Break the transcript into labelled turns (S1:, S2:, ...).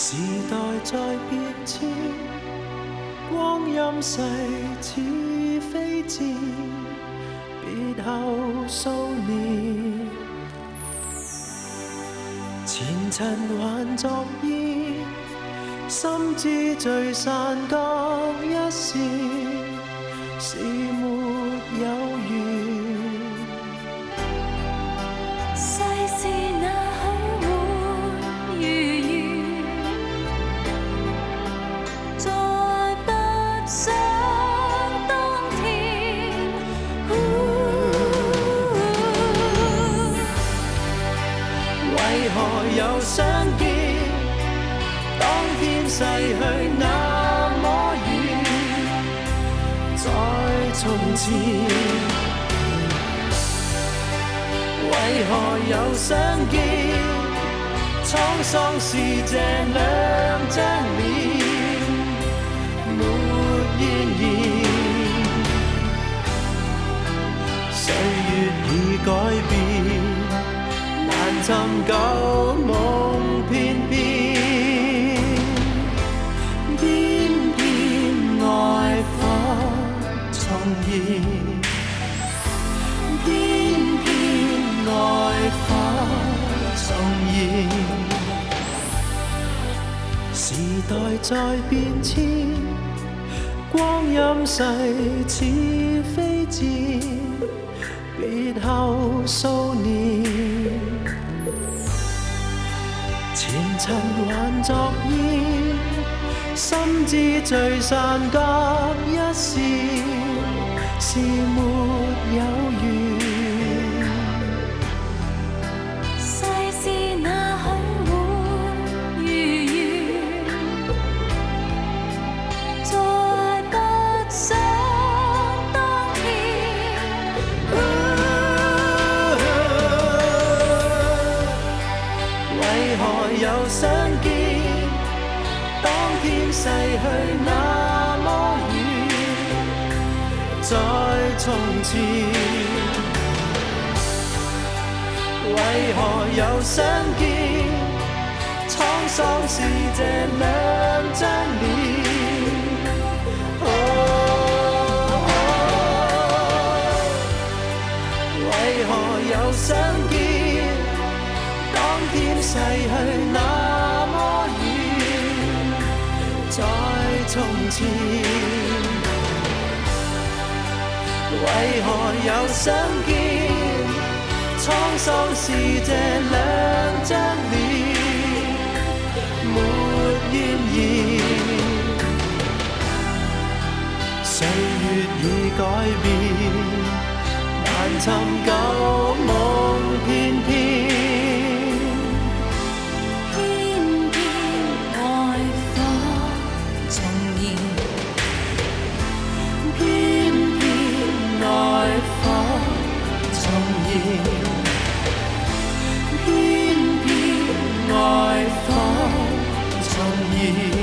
S1: 時代在變遷，光陰逝似飛箭，別後數年，前塵還作煙，心知聚散各一線，是沒有緣。
S2: 世事那許換如願，再不想當天。為何又相見？當天逝去那麼遠，在從前。為何又相見？滄桑是這兩張臉，沒怨言。歲月已改變，難尋舊夢偏偏，偏偏愛火重燃。愛火重燃，時代在變遷，光陰逝似飛箭，別後數年，前塵還作煙，心知聚散各一線，是沒有緣。又相見，當天逝去那麼遠，在從前。為何又相見？滄桑是這兩張臉。為何又相見？當天逝去那麼遠，在從前。為何又相見？滄桑是這兩張臉，沒怨言。歲月已改變，難尋舊夢偏偏。偏偏愛火重燃。